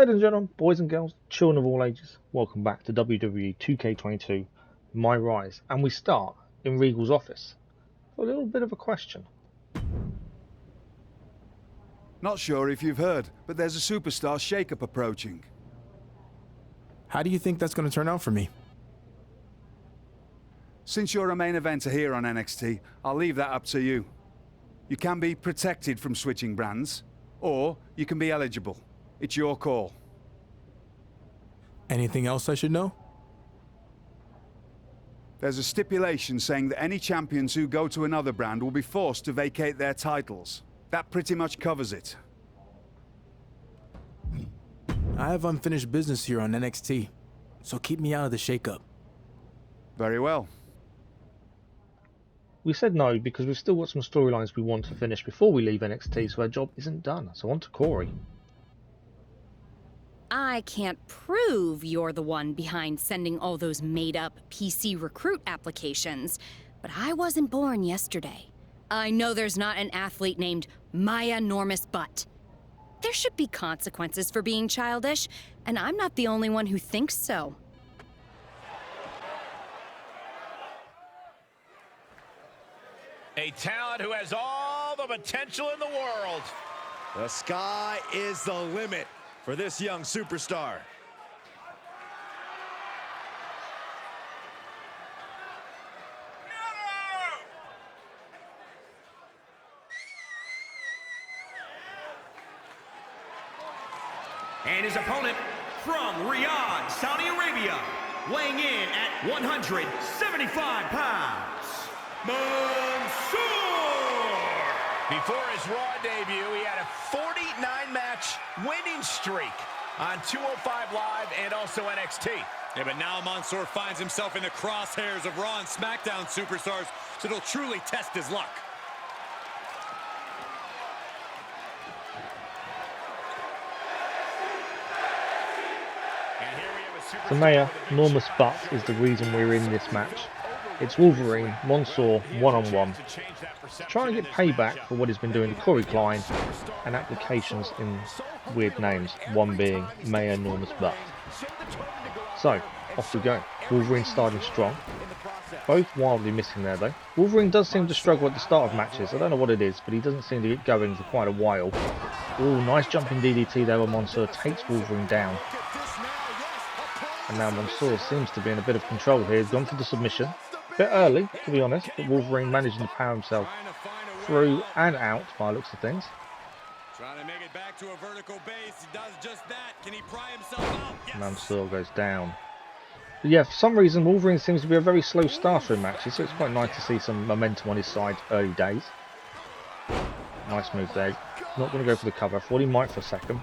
Ladies and gentlemen, boys and girls, children of all ages, welcome back to WWE 2K22 MyRise, and we start in Regal's office for a little bit of a question. Not sure if you've heard, but there's a superstar shakeup approaching. How do you think that's going to turn out for me? Since you're a main eventer here on NXT, I'll leave that up to you. You can be protected from switching brands, or you can be eligible. It's your call. Anything else I should know? There's a stipulation saying that any champions who go to another brand will be forced to vacate their titles. That pretty much covers it. I have unfinished business here on NXT, so keep me out of the shakeup. Very well. We said no because we've still got some storylines we want to finish before we leave NXT, so our job isn't done. So on to Corey. I can't prove you're the one behind sending all those made-up PC recruit applications, but I wasn't born yesterday. I know there's not an athlete named Normousbutt. There should be consequences for being childish, and I'm not the only one who thinks so. A talent who has all the potential in the world. The sky is the limit for this young superstar. And his opponent from Riyadh, Saudi Arabia, weighing in at 175 pounds, Mansoor! Before his Raw debut, he had a 49-match winning streak on 205 Live and also NXT. Yeah, but now Mansoor finds himself in the crosshairs of Raw and SmackDown superstars, so it'll truly test his luck. The Mayor, Normousbutt, is the reason we're in this match. It's Wolverine, Mansoor, one-on-one, trying to get payback for what he's been doing to Corey Klein and applications in weird names, one being Mayor Normousbutt. So, off we go. Wolverine starting strong. Both wildly missing there though. Wolverine does seem to struggle at the start of matches. I don't know what it is, but he doesn't seem to get going for quite a while. Oh, nice jumping DDT there where Mansoor takes Wolverine down. And now Mansoor seems to be in a bit of control here. He's gone for the submission. A bit early, to be honest, but Wolverine managing to power himself through and out by the looks of things. Trying to make it back to a vertical base. He does just that. Can he pry himself out? Yes. Mansoor goes down. But yeah, for some reason Wolverine seems to be a very slow starter in matches, so it's quite nice to see some momentum on his side early days. Nice move there. Not going to go for the cover. I thought he might for a second.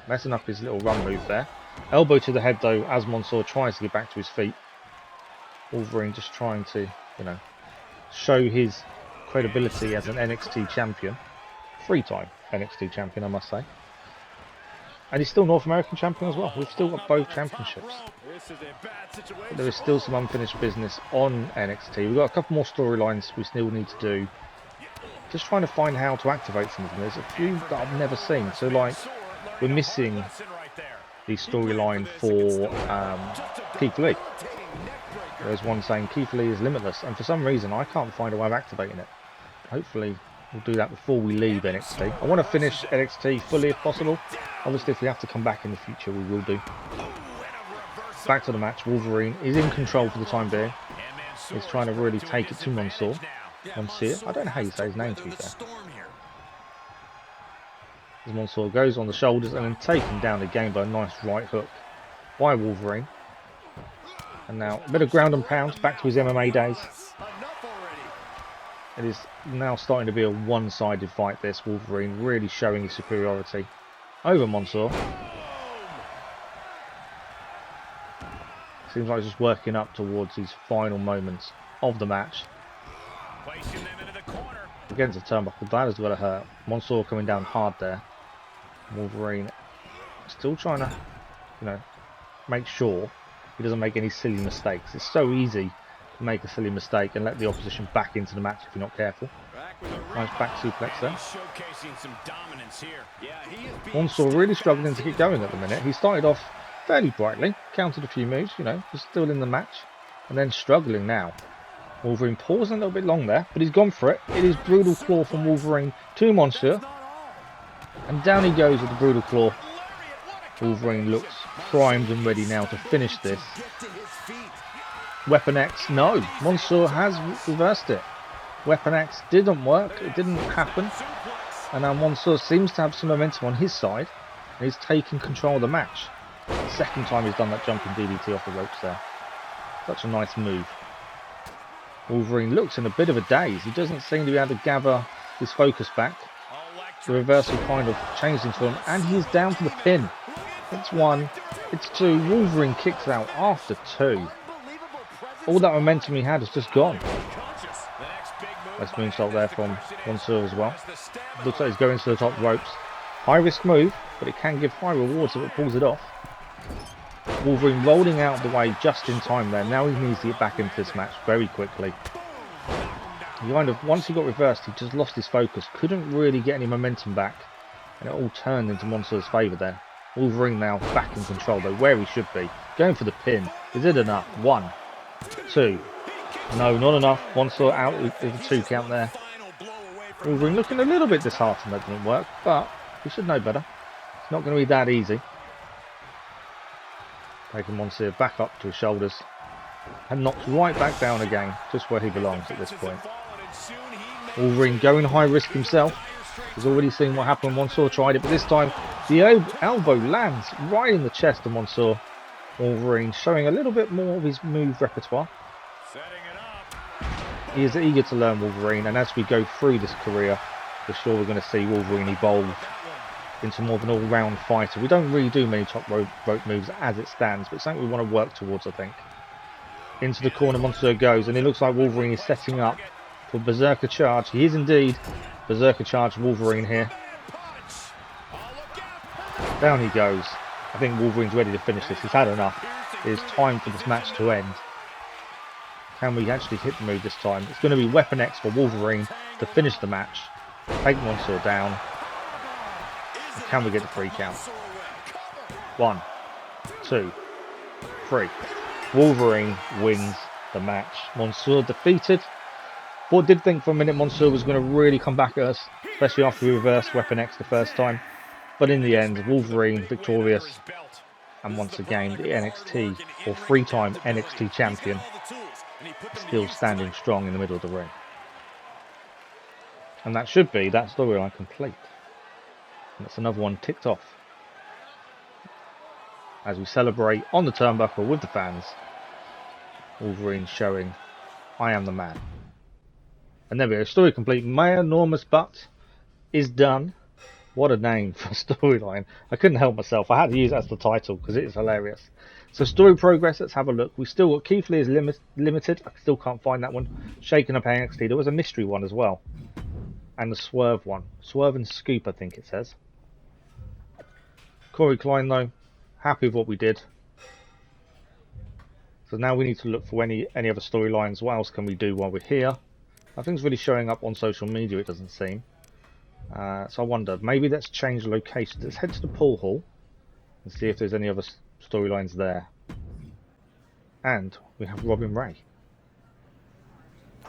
Messing up his little run move there. Elbow to the head though as Mansoor tries to get back to his feet. Wolverine just trying to, show his credibility as an NXT champion. Three-time NXT champion, I must say. And he's still North American champion as well. We've still got both championships. But there is still some unfinished business on NXT. We've got a couple more storylines we still need to do. Just trying to find how to activate some of them. There's a few that I've never seen. So like, we're missing the storyline for Keith Lee. There's one saying Keith Lee is limitless, and for some reason I can't find a way of activating it. Hopefully we'll do that before we leave NXT. I want to finish NXT fully if possible. Obviously if we have to come back in the future we will do. Back to the match. Wolverine is in control for the time being. He's trying to really take it to Mansoor. Mansoor? I don't know how you say his name to be fair. As Mansoor goes on the shoulders and then taken down again by a nice right hook by Wolverine. And now a bit of ground and pound back to his MMA days. It is now starting to be a one-sided fight this. Wolverine really showing his superiority over Mansoor. Seems like he's just working up towards these final moments of the match. Against the turnbuckle, that has got to hurt. Mansoor coming down hard there. Wolverine still trying to, make sure he doesn't make any silly mistakes. It's so easy to make a silly mistake and let the opposition back into the match if you're not careful. Nice back suplex there. Showcasing some dominance here. Yeah, he is being Mansour really struggling to get going at the minute. He started off fairly brightly, countered a few moves, you know, was still in the match, and then struggling now. Wolverine pausing a little bit long there, but he's gone for it. It is brutal claw from Wolverine to Mansour, and down he goes with the brutal claw. Wolverine looks primed and ready now to finish this. Weapon X, no, Mansour has reversed it. Weapon X didn't work, it didn't happen, and now Mansour seems to have some momentum on his side, and he's taking control of the match. The second time he's done that jumping DDT off the ropes there. Such a nice move. Wolverine looks in a bit of a daze, he doesn't seem to be able to gather his focus back. The reversal kind of changed into him, and he's down to the pin. It's 1, it's 2, Wolverine kicks out after 2. All that momentum he had is just gone. Nice moonsault there from Mansour as well. Looks like he's going to the top ropes. High risk move, but it can give high rewards if it pulls it off. Wolverine rolling out of the way just in time there. Now he needs to get back into this match very quickly. Once he got reversed, he just lost his focus. Couldn't really get any momentum back. And it all turned into Mansour's favour there. Wolverine now back in control though, where he should be. Going for the pin. Is it enough? 1, 2. No, not enough. Mansour out with a 2 count there. Wolverine looking a little bit disheartened that didn't work, but he should know better. It's not going to be that easy. Taking Mansour back up to his shoulders and knocked right back down again, just where he belongs at this point. Wolverine going high risk himself. He's already seen what happened when Mansour tried it, but this time the elbow lands right in the chest of Mansour. Wolverine showing a little bit more of his move repertoire. He is eager to learn Wolverine, and as we go through this career, for sure we're going to see Wolverine evolve into more of an all-round fighter. We don't really do many top rope moves as it stands, but it's something we want to work towards, I think. Into the corner Mansour goes, and it looks like Wolverine is setting up for Berserker Charge. He is indeed Berserker Charge Wolverine here. Down he goes. I think Wolverine's ready to finish this. He's had enough. It is time for this match to end. Can we actually hit the move this time? It's going to be Weapon X for Wolverine to finish the match. Take Mansour down. Can we get the 3 count? 1, 2, 3. Wolverine wins the match. Mansour defeated. Did think for a minute Mansour was going to really come back at us, especially after we reversed Weapon X the first time. But in the end, Wolverine victorious. And once again, the NXT, or 3-time NXT champion, still standing strong in the middle of the ring. And that should be that storyline complete. And that's another one ticked off. As we celebrate on the turnbuckle with the fans, Wolverine showing, I am the man. And there we go, story complete. Mayor Normousbutt is done. What a name for a storyline. I couldn't help myself. I had to use that as the title because it is hilarious. So story progress, let's have a look. We still got Keith Lee is limited. I still can't find that one. Shaking Up NXT. There was a mystery one as well. And the Swerve one. Swerve and Scoop, I think it says. Corey Klein though, happy with what we did. So now we need to look for any other storylines. What else can we do while we're here? Nothing's really showing up on social media, it doesn't seem. So I wonder, maybe let's change the location. Let's head to the pool hall and see if there's any other storylines there. And we have Robin Ray.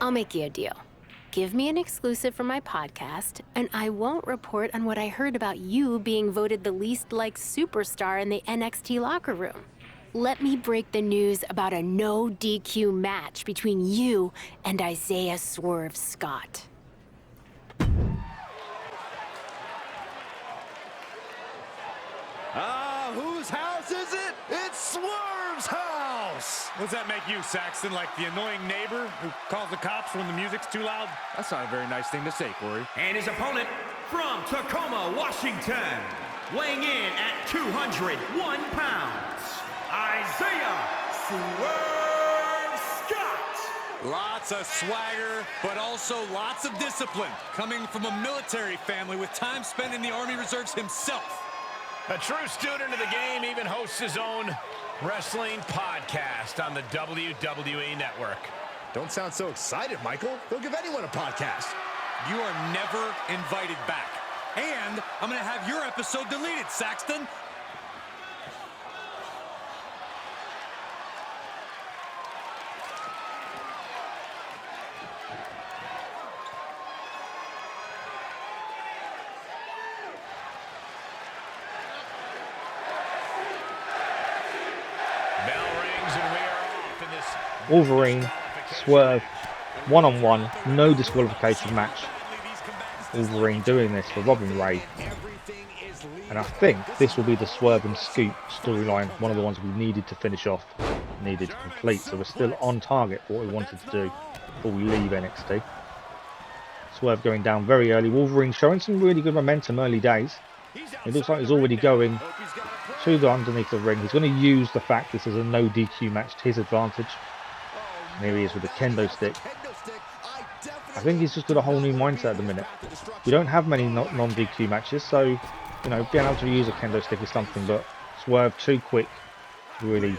I'll make you a deal. Give me an exclusive for my podcast, and I won't report on what I heard about you being voted the least liked superstar in the NXT locker room. Let me break the news about a no DQ match between you and Isaiah Swerve Scott. Whose house is it? It's Swerve's house! What does that make you, Saxton? Like the annoying neighbor who calls the cops when the music's too loud? That's not a very nice thing to say, Corey. And his opponent from Tacoma, Washington, weighing in at 201 pounds, Isaiah Swerve Scott. Lots of swagger, but also lots of discipline. Coming from a military family with time spent in the Army Reserves himself. A true student of the game, even hosts his own wrestling podcast on the WWE Network. Don't sound so excited, Michael. He'll give anyone a podcast. you are never invited back. And I'm going to have your episode deleted, Saxton. Wolverine, Swerve, one-on-one, no disqualification match. Wolverine doing this for Robin Ray. And I think this will be the Swerve and Scoop storyline, one of the ones we needed to finish off, needed to complete. So we're still on target for what we wanted to do before we leave NXT. Swerve going down very early. Wolverine showing some really good momentum early days. It looks like he's already going to the underneath the ring. He's going to use the fact this is a no DQ match to his advantage. And here he is with the kendo stick. I think he's just got a whole new mindset at the minute. We don't have many non-DQ matches, so, you know, being able to use a kendo stick is something, but Swerve too quick to really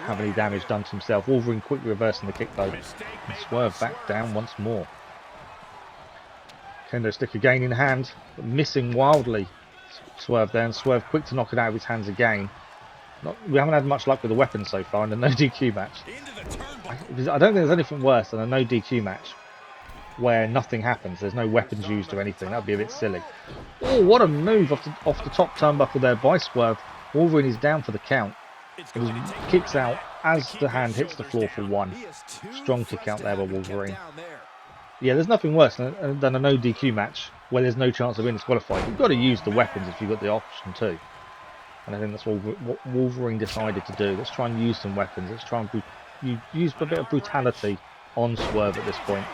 have any damage done to himself. Wolverine quickly reversing the kick though. And Swerve back down once more. Kendo stick again in hand, but missing wildly. Swerve there, and Swerve quick to knock it out of his hands again. We haven't had much luck with the weapons so far in the no DQ match. I don't think there's anything worse than a no DQ match where nothing happens. There's no weapons used or anything. That would be a bit silly. Oh, what a move off the top turnbuckle there by Swerve. Wolverine is down for the count. He kicks out as the hand hits the floor for one. Strong kick out there by Wolverine. Yeah, there's nothing worse than a no DQ match where there's no chance of being disqualified. You've got to use the weapons if you've got the option to. And I think that's what Wolverine decided to do. Let's try and use some weapons. Let's try and use a bit of brutality on Swerve at this point.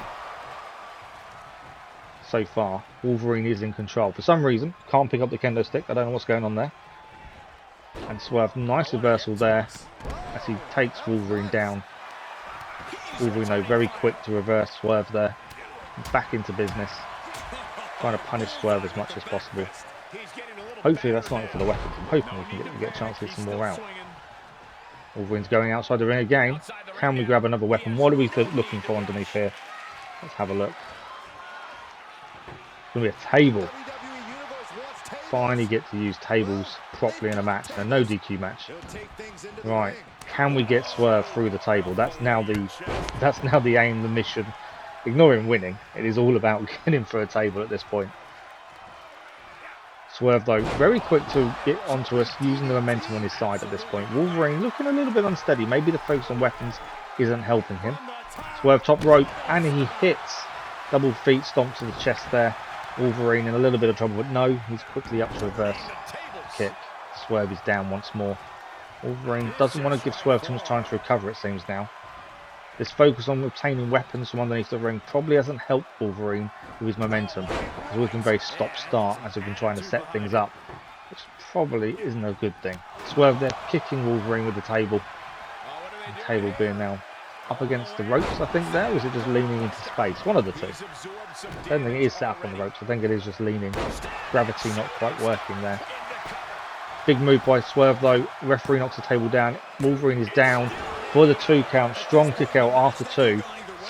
So far, Wolverine is in control. For some reason, can't pick up the kendo stick. I don't know what's going on there. And Swerve, nice reversal there as he takes Wolverine down. Wolverine, though, very quick to reverse Swerve there. Back into business. Trying to punish Swerve as much as possible. Hopefully that's not it for the weapons. I'm hoping we can get a chance to get some more out. Wolverine's going outside the ring again. Can we grab another weapon? What are we looking for underneath here? Let's have a look. It's going to be a table. Finally get to use tables properly in a match. A no DQ match. Right. Can we get Swerve through the table? That's now the aim, the mission. Ignoring winning, it is all about getting through a table at this point. Swerve, though, very quick to get onto us, using the momentum on his side at this point. Wolverine looking a little bit unsteady. Maybe the focus on weapons isn't helping him. Swerve top rope, and he hits. Double feet stomp to the chest there. Wolverine in a little bit of trouble, but no, he's quickly up to reverse kick. Swerve is down once more. Wolverine doesn't want to give Swerve too much time to recover, it seems now. This focus on obtaining weapons from underneath the ring probably hasn't helped Wolverine with his momentum. He's always been very stop-start as we've been trying to set things up, which probably isn't a good thing. Swerve there kicking Wolverine with the table. The table being now up against the ropes, I think there. Or is it just leaning into space? One of the two. I don't think it is set up on the ropes. I think it is just leaning. Gravity not quite working there. Big move by Swerve though. Referee knocks the table down. Wolverine is down for the 2 count. Strong kick out after 2.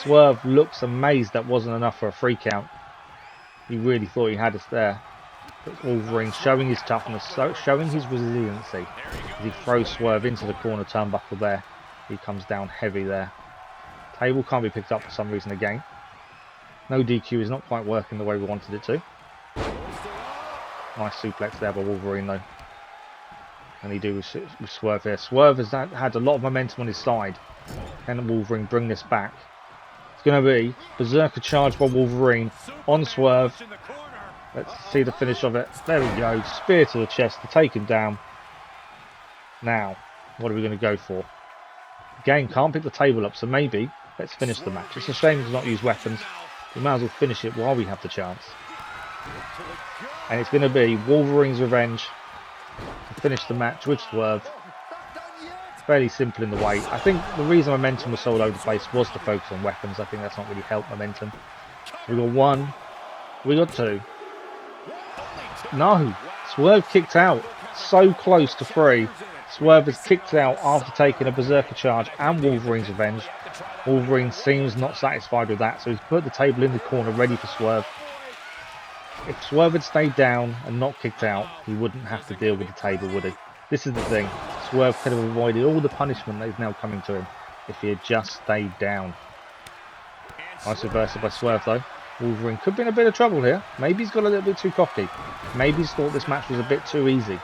Swerve looks amazed that wasn't enough for a 3 count. He really thought he had us there. But Wolverine showing his toughness, showing his resiliency. As he throws Swerve into the corner turnbuckle there. He comes down heavy there. Table can't be picked up for some reason again. No DQ is not quite working the way we wanted it to. Nice suplex there by Wolverine though. And he do with Swerve here. Swerve has had a lot of momentum on his side. Can Wolverine bring this back? It's going to be Berserker charge by Wolverine on Swerve. Let's see the finish of it. There we go. Spear to the chest to take him down. Now, what are we going to go for? Again, can't pick the table up, so maybe let's finish the match. It's a shame to not use weapons. We might as well finish it while we have the chance. And it's going to be Wolverine's revenge to finish the match with Swerve. It's fairly simple in the way. I think the reason momentum was so all over the place was to focus on weapons. I think that's not really helped momentum. We got 1. We got 2. No! Swerve kicked out. So close to 3. Swerve is kicked out after taking a Berserker charge and Wolverine's revenge. Wolverine seems not satisfied with that, so he's put the table in the corner ready for Swerve. If Swerve had stayed down and not kicked out, he wouldn't have to deal with the table, would he? This is the thing. Swerve could have avoided all the punishment that is now coming to him if he had just stayed down. Nice reversal by Swerve though. Wolverine could be in a bit of trouble here. Maybe he's got a little bit too cocky. Maybe he's thought this match was a bit too easy.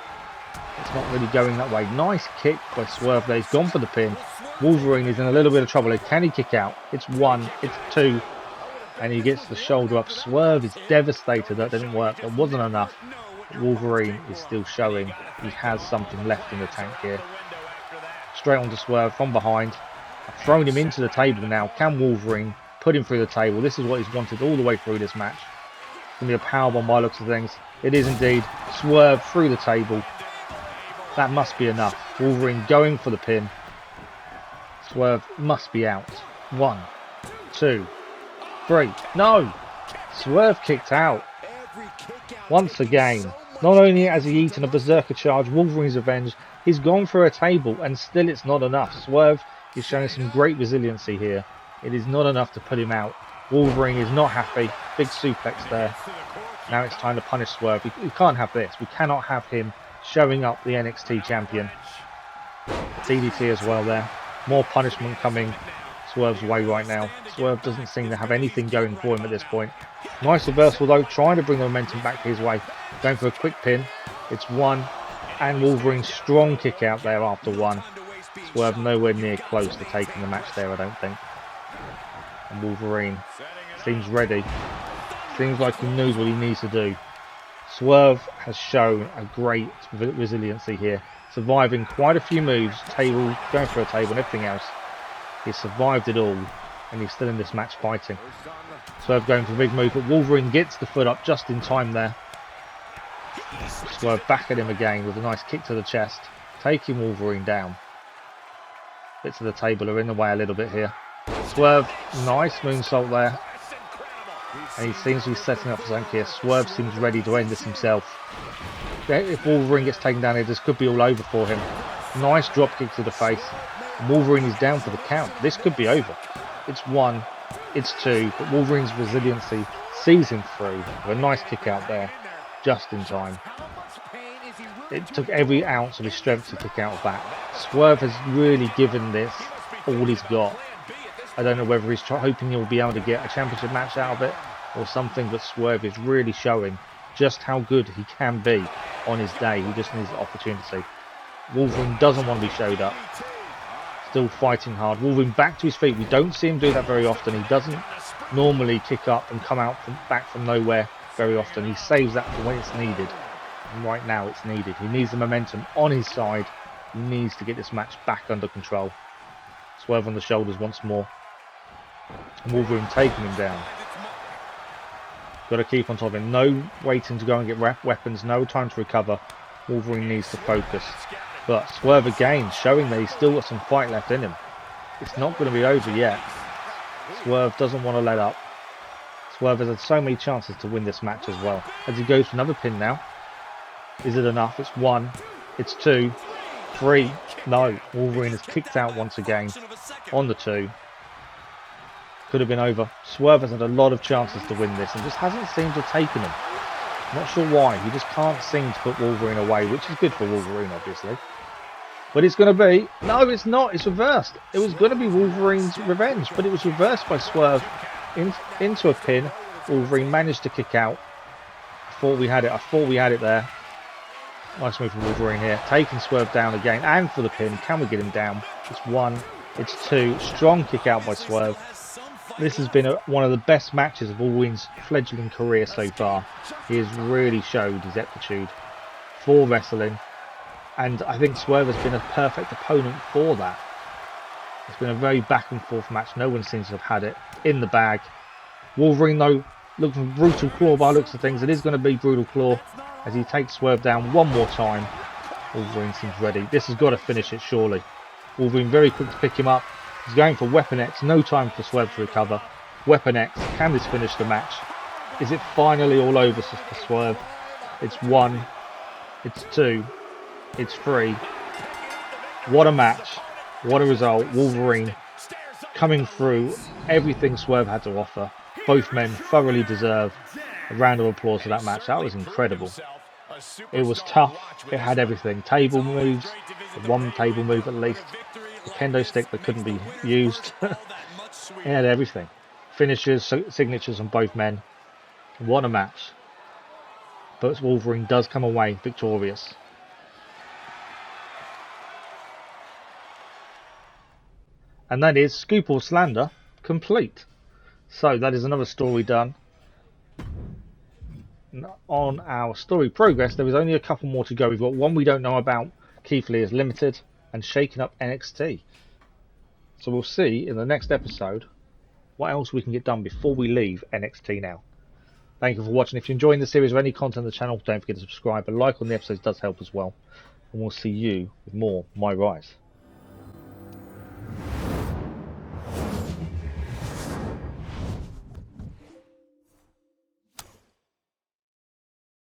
It's not really going that way. Nice kick by Swerve there. He's gone for the pin. Wolverine is in a little bit of trouble here. Can he kick out? It's 1, it's 2. And he gets the shoulder up. Swerve is devastated. That didn't work. That wasn't enough. Wolverine is still showing he has something left in the tank here. Straight onto Swerve from behind. I've thrown him into the table now. Can Wolverine put him through the table? This is what he's wanted all the way through this match. It's going to be a powerbomb by the looks of things. It is indeed. Swerve through the table. That must be enough. Wolverine going for the pin. Swerve must be out. 1, 2, 3. No! Swerve kicked out. Once again. Not only has he eaten a berserker charge, Wolverine's revenge, he's gone through a table and still it's not enough. Swerve is showing some great resiliency here. It is not enough to put him out. Wolverine is not happy. Big suplex there. Now it's time to punish Swerve. We can't have this. We cannot have him showing up the NXT champion. DDT as well there. More punishment coming Swerve's way right now. Swerve doesn't seem to have anything going for him at this point. Nice reversal though, trying to bring the momentum back his way. Going for a quick pin. It's 1. And Wolverine's strong kick out there after 1. Swerve nowhere near close to taking the match there, I don't think. And Wolverine seems ready. Seems like he knows what he needs to do. Swerve has shown a great resiliency here. Surviving quite a few moves, table, going for a table and everything else. He's survived it all and he's still in this match fighting. Swerve going for a big move, but Wolverine gets the foot up just in time there. Swerve back at him again with a nice kick to the chest, taking Wolverine down. Bits of the table are in the way a little bit here. Swerve, nice moonsault there. And he seems to be setting up for something here. Swerve seems ready to end this himself. If Wolverine gets taken down here, this could be all over for him. Nice drop kick to the face. And Wolverine is down for the count. This could be over. It's 1, it's 2, but Wolverine's resiliency sees him through with a nice kick out there, just in time. It took every ounce of his strength to kick out of that. Swerve has really given this all he's got. I don't know whether he's hoping he'll be able to get a championship match out of it or something, but Swerve is really showing just how good he can be on his day. He just needs the opportunity. Wolverine doesn't want to be showed up. Still fighting hard. Wolverine back to his feet. We don't see him do that very often. He doesn't normally kick up and come out back from nowhere very often. He saves that for when it's needed. And right now it's needed. He needs the momentum on his side. He needs to get this match back under control. Swerve on the shoulders once more. Wolverine taking him down. Got to keep on top of him. No waiting to go and get weapons. No time to recover. Wolverine needs to focus. But Swerve again showing that he's still got some fight left in him. It's not going to be over yet. Swerve doesn't want to let up. Swerve has had so many chances to win this match as well. As he goes for another pin now. Is it enough? It's 1. It's 2. 3. No. Wolverine is kicked out once again. On the 2. Could have been over. Swerve has had a lot of chances to win this and just hasn't seemed to have taken them. Not sure why. He just can't seem to put Wolverine away, which is good for Wolverine, obviously. But it's going to be... No, it's not. It's reversed. It was going to be Wolverine's revenge, but it was reversed by Swerve into a pin. Wolverine managed to kick out. I thought we had it. I thought we had it there. Nice move from Wolverine here. Taking Swerve down again and for the pin. Can we get him down? It's 1. It's 2. Strong kick out by Swerve. This has been one of the best matches of Wolverine's fledgling career so far. He has really showed his aptitude for wrestling. And I think Swerve has been a perfect opponent for that. It's been a very back and forth match. No one seems to have had it in the bag. Wolverine, though, looking for brutal claw by the looks of things. It is going to be brutal claw as he takes Swerve down one more time. Wolverine seems ready. This has got to finish it, surely. Wolverine very quick to pick him up. He's going for Weapon X. No time for Swerve to recover. Weapon X. Can this finish the match? Is it finally all over for Swerve? It's 1. It's 2. It's 3. What a match. What a result. Wolverine coming through everything Swerve had to offer. Both men thoroughly deserve A round of applause for that match. That was incredible. It was tough. It had everything. Table moves, one table move at least. The kendo stick that couldn't be used. It had everything. Finishers, signatures on both men. What a match. But Wolverine does come away victorious. And that is Scoop or Slander complete. So that is another story done. On our story progress, there is only a couple more to go. We've got one we don't know about, Keith Lee is Limited, and Shaking Up NXT. So we'll see in the next episode what else we can get done before we leave NXT now. Thank you for watching. If you're enjoying the series or any content on the channel, don't forget to subscribe. A like on the episodes does help as well. And we'll see you with more MyRise.